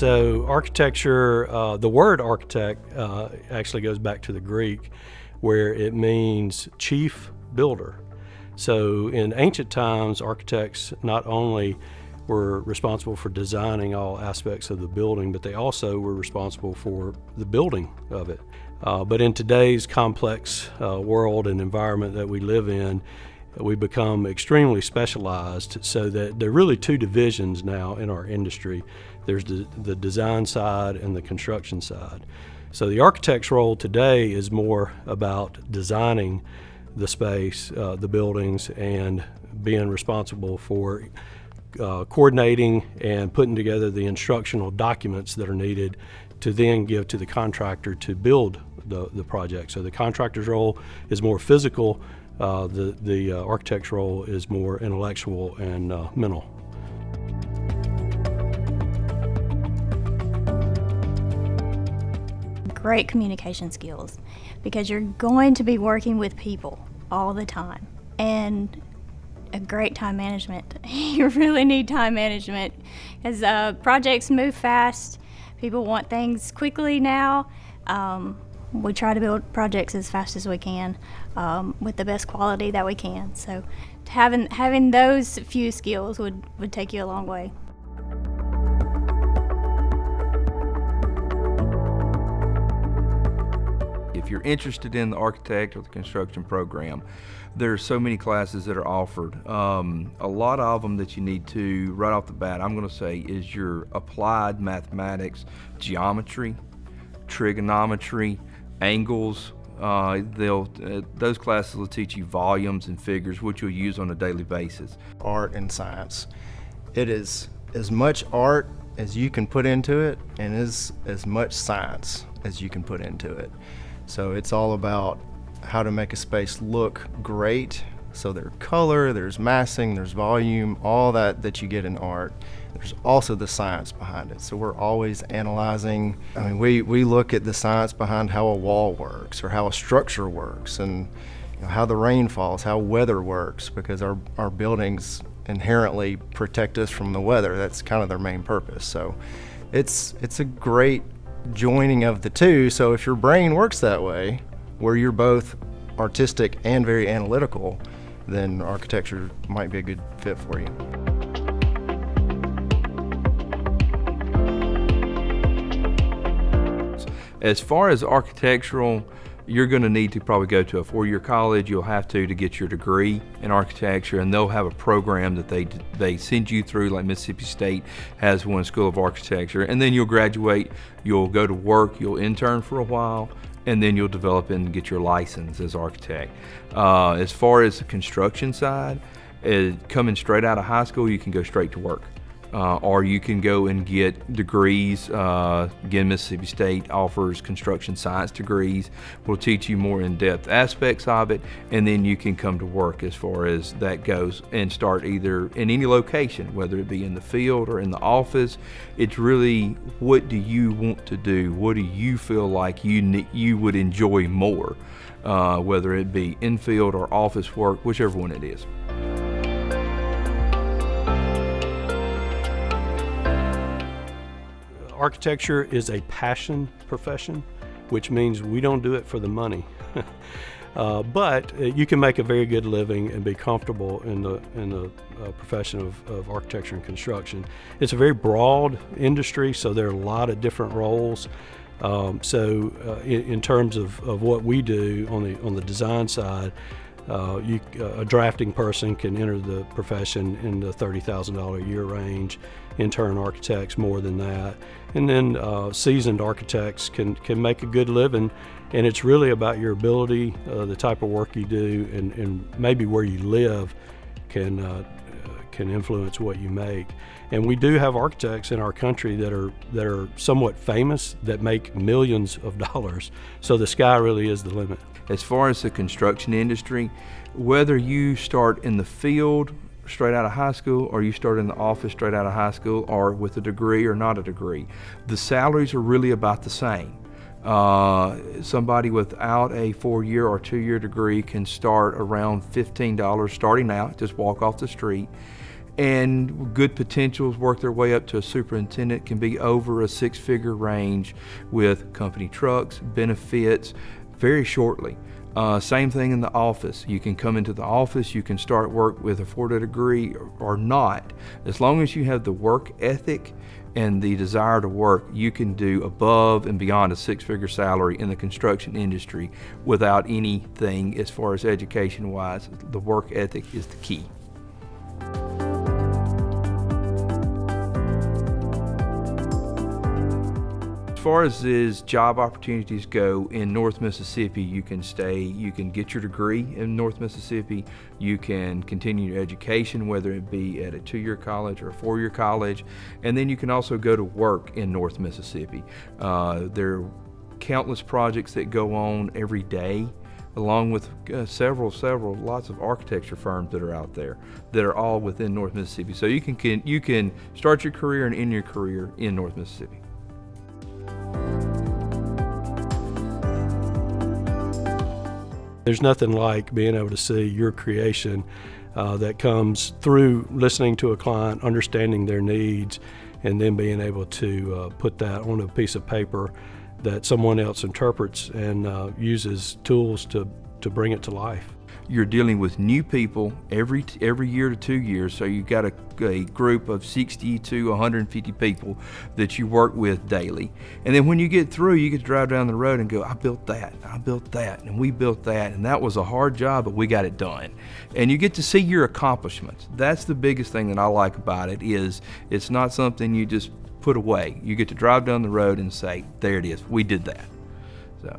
So architecture, the word architect actually goes back to the Greek, where it means chief builder. So in ancient times, architects not only were responsible for designing all aspects of the building, but they also were responsible for the building of it. But in today's complex world and environment that we live in, we become extremely specialized, so that there are really two divisions now in our industry. There's the design side and the construction side. So the architect's role today is more about designing the space, the buildings, and being responsible for coordinating and putting together the instructional documents that are needed to then give to the contractor to build the project. So the contractor's role is more physical, the architect's role is more intellectual and mental. Great communication skills, because you're going to be working with people all the time, and a great time management. You really need time management, as projects move fast. People want things quickly now. We try to build projects as fast as we can, with the best quality that we can. So having those few skills would take you a long way. If you're interested in the architect or the construction program, there's so many classes that are offered. A lot of them that you need to, right off the bat, I'm going to say, is your applied mathematics, geometry, trigonometry, angles. Those classes will teach you volumes and figures, which you'll use on a daily basis. Art and science. It is as much art as you can put into it, and is as much science as you can put into it. So it's all about how to make a space look great. So there's color, there's massing, there's volume, all that you get in art. There's also the science behind it. So we're always analyzing. I mean, we look at the science behind how a wall works or how a structure works, and how the rain falls, how weather works, because our buildings inherently protect us from the weather. That's kind of their main purpose. So it's a great joining of the two. So if your brain works that way, where you're both artistic and very analytical, then architecture might be a good fit for you. As far as architectural, you're going to need to probably go to a 4-year college. You'll have to get your degree in architecture, and they'll have a program that they send you through, like Mississippi State has one, School of Architecture, and then you'll graduate, you'll go to work, you'll intern for a while, and then you'll develop and get your license as architect. As far as the construction side, coming straight out of high school, you can go straight to work. Or you can go and get degrees. Again, Mississippi State offers construction science degrees. We'll teach you more in-depth aspects of it, and then you can come to work as far as that goes and start either in any location, whether it be in the field or in the office. It's really, what do you want to do? What do you feel like you would enjoy more, whether it be in-field or office work, whichever one it is. Architecture is a passion profession, which means we don't do it for the money. But you can make a very good living and be comfortable in the profession of architecture and construction. It's a very broad industry, so there are a lot of different roles. In terms of what we do on the design side, a drafting person can enter the profession in the $30,000 a year range. Intern architects more than that, and then seasoned architects can make a good living. And it's really about your ability, the type of work you do, and maybe where you live can influence what you make. And we do have architects in our country that are somewhat famous, that make millions of dollars. So the sky really is the limit. As far as the construction industry, whether you start in the field straight out of high school, or you start in the office straight out of high school, or with a degree or not a degree, the salaries are really about the same. Somebody without a 4-year or 2-year degree can start around $15 starting out, just walk off the street. And good potentials work their way up to a superintendent, can be over a six-figure range with company trucks, benefits, very shortly. Same thing in the office. You can come into the office, you can start work with a 4 degree or not. As long as you have the work ethic and the desire to work, you can do above and beyond a six-figure salary in the construction industry without anything as far as education-wise. The work ethic is the key. As far as job opportunities go in North Mississippi, you can get your degree in North Mississippi, you can continue your education, whether it be at a 2-year college or a 4-year college, and then you can also go to work in North Mississippi. There are countless projects that go on every day, along with lots of architecture firms that are out there that are all within North Mississippi. So you can start your career and end your career in North Mississippi. There's nothing like being able to see your creation that comes through listening to a client, understanding their needs, and then being able to put that on a piece of paper that someone else interprets and uses tools to bring it to life. You're dealing with new people every year to 2 years, so you've got a group of 60 to 150 people that you work with daily. And then when you get through, you get to drive down the road and go, I built that, and we built that, and that was a hard job, but we got it done. And you get to see your accomplishments. That's the biggest thing that I like about it, is it's not something you just put away. You get to drive down the road and say, there it is, we did that. So.